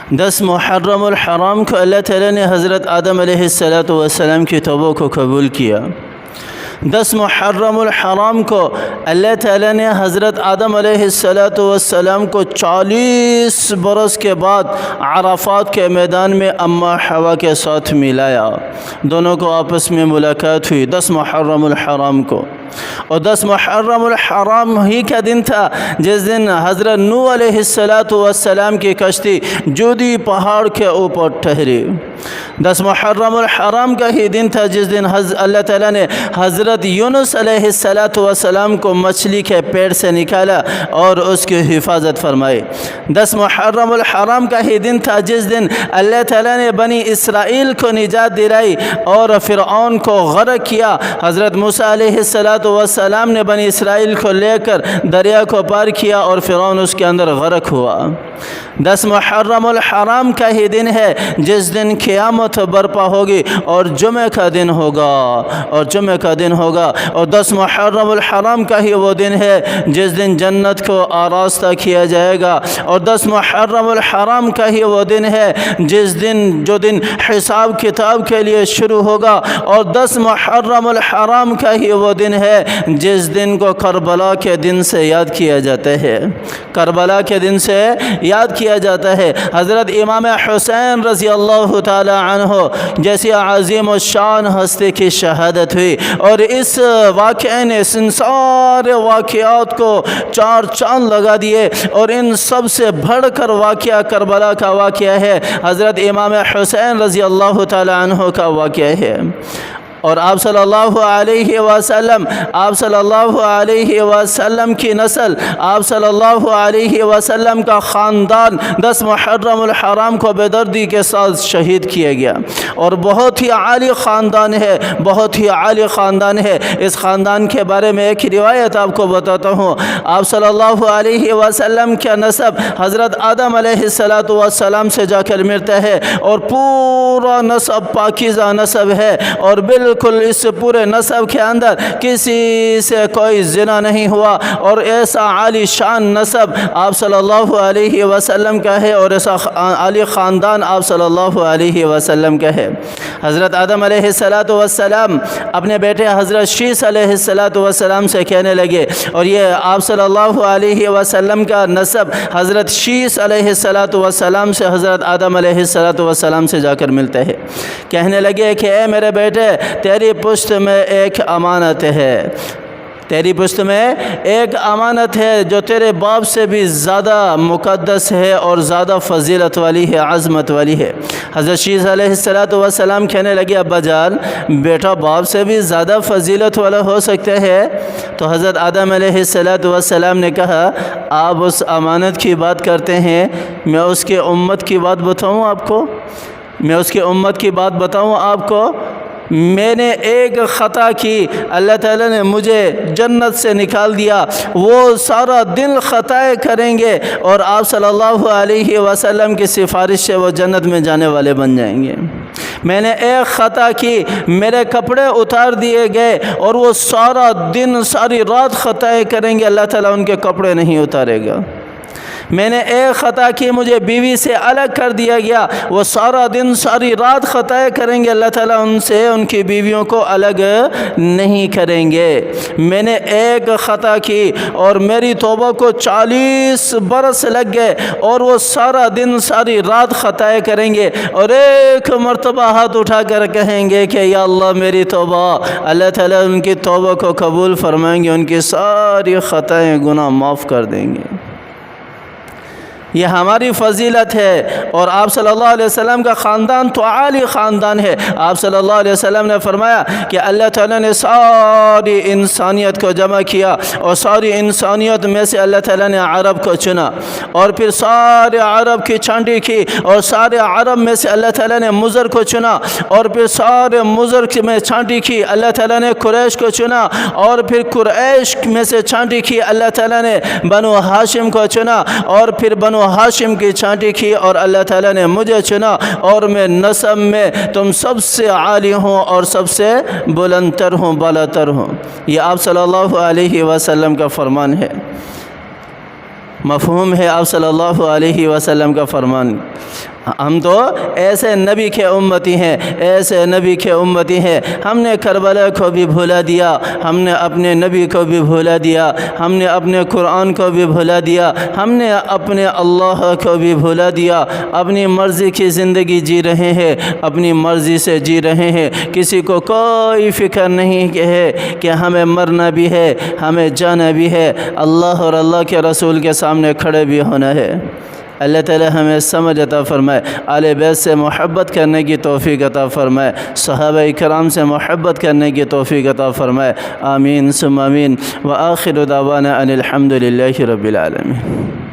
10 محرم الحرام کو اللہ تعالیٰ نے حضرت آدم علیہ السلام کی توبہ کو قبول کیا۔ 10 محرم الحرام کو اللہ تعالیٰ نے حضرت آدم علیہ السلام کو 40 برس کے بعد عرفات کے میدان میں اماں حوا کے ساتھ ملایا، دونوں کو آپس میں ملاقات ہوئی 10 محرم الحرام کو۔ اور 10 محرم الحرام ہی کا دن تھا جس دن حضرت نوح علیہ السلام کی کشتی جودی پہاڑ کے اوپر ٹھہری۔ 10 محرم الحرام کا ہی دن تھا جس دن اللہ تعالیٰ نے حضرت یونس علیہ السلام کو مچھلی کے پیٹ سے نکالا اور اس کی حفاظت فرمائی۔ 10 محرم الحرام کا ہی دن تھا جس دن اللہ تعالیٰ نے بنی اسرائیل کو نجات دلائی اور فرعون کو غرق کیا۔ حضرت موسیٰ علیہ السلام نے بنی اسرائیل کو لے کر دریا کو پار کیا اور فرعون اس کے اندر غرق ہوا۔ 10 محرم الحرام کا ہی دن ہے جس دن قیامت برپا ہوگی اور جمعہ کا دن ہوگا اور 10 محرم الحرام کا ہی وہ دن ہے جس دن جنت کو آراستہ کیا جائے گا اور 10 محرم الحرام کا ہی وہ دن ہے جو دن حساب کتاب کے لیے شروع ہوگا اور 10 محرم الحرام کا ہی وہ دن ہے جس دن کو کربلا کے دن سے یاد کیا جاتا ہے، کربلا کے دن سے یاد کیا جاتا ہے۔ حضرت امام حسین رضی اللہ تعالی عنہ جیسی عظیم الشان ہستی کی شہادت ہوئی اور اس واقعے نے ان سارے واقعات کو 4 چاند لگا دیے اور ان سب سے بڑھ کر واقعہ کربلا کا واقعہ ہے، حضرت امام حسین رضی اللہ تعالی عنہ کا واقعہ ہے۔ اور آپ صلی اللہ علیہ وسلم کی نسل، آپ صلی اللہ علیہ وسلم کا خاندان 10 محرم الحرام کو بے دردی کے ساتھ شہید کیا گیا اور بہت ہی عالی خاندان ہے۔ اس خاندان کے بارے میں ایک روایت آپ کو بتاتا ہوں۔ آپ صلی اللہ علیہ وسلم کا نسب حضرت آدم علیہ السلام سے جا کر ملتا ہے اور پورا نسب پاکیزہ نسب ہے اور بالکل اس پورے نسب کے اندر کسی سے کوئی زنا نہیں ہوا اور ایسا عالی شان نسب آپ صلی اللہ علیہ وسلم کا ہے اور ایسا عالی خاندان آپ صلی اللہ علیہ وسلم کا ہے۔ حضرت آدم علیہ السلام اپنے بیٹے حضرت شیث علیہ السلام سے کہنے لگے اور یہ آپ صلی اللہ علیہ وسلم کا نسب حضرت شیث علیہ السلام سے حضرت آدم علیہ السلام سے جا کر ملتا ہے۔ کہنے لگے کہ اے میرے بیٹے، تیری پشت میں ایک امانت ہے، تیری پشت میں ایک امانت ہے جو تیرے باپ سے بھی زیادہ مقدس ہے اور زیادہ فضیلت والی ہے، عظمت والی ہے۔ حضرت شیث علیہ السلام کہنے لگے ابا جان، بیٹا باپ سے بھی زیادہ فضیلت والا ہو سکتا ہے؟ تو حضرت آدم علیہ السلام نے کہا آپ اس امانت کی بات کرتے ہیں، میں اس کے امت کی بات بتاؤں آپ کو؟ میں نے ایک خطا کی، اللہ تعالیٰ نے مجھے جنت سے نکال دیا، وہ سارا دن خطائیں کریں گے اور آپ صلی اللہ علیہ وسلم کی سفارش سے وہ جنت میں جانے والے بن جائیں گے۔ میں نے ایک خطا کی، میرے کپڑے اتار دیے گئے اور وہ سارا دن ساری رات خطائیں کریں گے، اللہ تعالیٰ ان کے کپڑے نہیں اتارے گا۔ میں نے ایک خطا کی، مجھے بیوی سے الگ کر دیا گیا، وہ سارا دن ساری رات خطائیں کریں گے، اللہ تعالیٰ ان سے ان کی بیویوں کو الگ نہیں کریں گے۔ میں نے ایک خطا کی اور میری توبہ کو 40 برس لگ گئے اور وہ سارا دن ساری رات خطائیں کریں گے اور ایک مرتبہ ہاتھ اٹھا کر کہیں گے کہ یا اللہ میری توبہ، اللہ تعالیٰ ان کی توبہ کو قبول فرمائیں گے، ان کی ساری خطائیں گناہ معاف کر دیں گے۔ یہ ہماری فضیلت ہے اور آپ صلی اللہ علیہ وسلم کا خاندان تو عالی خاندان ہے۔ آپ صلی اللہ علیہ وسلم نے فرمایا کہ اللہ تعالیٰ نے ساری انسانیت کو جمع کیا اور ساری انسانیت میں سے اللہ تعالیٰ نے عرب کو چنا اور پھر سارے عرب کی چھانٹی کی اور سارے عرب میں سے اللہ تعالیٰ نے مضر کو چنا اور پھر سارے مضر میں چھانٹی کی اللہ تعالیٰ نے قریش کو چنا اور پھر قریش میں سے چھانٹی کی اللہ تعالیٰ نے بنو ہاشم کو چنا اور پھر بنو ہاشم کی چھانٹی کی اور اللہ تعالیٰ نے مجھے چنا اور میں نسب میں تم سب سے عالی ہوں اور سب سے بلندتر ہوں، بالاتر ہوں۔ یہ آپ صلی اللہ علیہ وسلم کا فرمان ہے، مفہوم ہے آپ صلی اللہ علیہ وسلم کا فرمان۔ ہم تو ایسے نبی کے امتی ہیں، ایسے نبی کے امتی ہیں۔ ہم نے کربلا کو بھی بھولا دیا، ہم نے اپنے نبی کو بھی بھولا دیا، ہم نے اپنے قرآن کو بھی بھولا دیا، ہم نے اپنے اللہ کو بھی بھولا دیا۔ اپنی مرضی کی زندگی جی رہے ہیں، اپنی مرضی سے جی رہے ہیں۔ کسی کو کوئی فکر نہیں ہے کہ ہمیں مرنا بھی ہے، ہمیں جانا بھی ہے، اللہ اور اللہ کے رسول کے سامنے کھڑے بھی ہونا ہے۔ اللہ تعالی ہمیں سمجھ عطا فرمائے، اہل بیت سے محبت کرنے کی توفیق عطا فرمائے، صحابہ کرام سے محبت کرنے کی توفیق عطا فرمائے۔ آمین ثم آمین۔ وآخر دعوانا ان الحمد للہ رب العالمین۔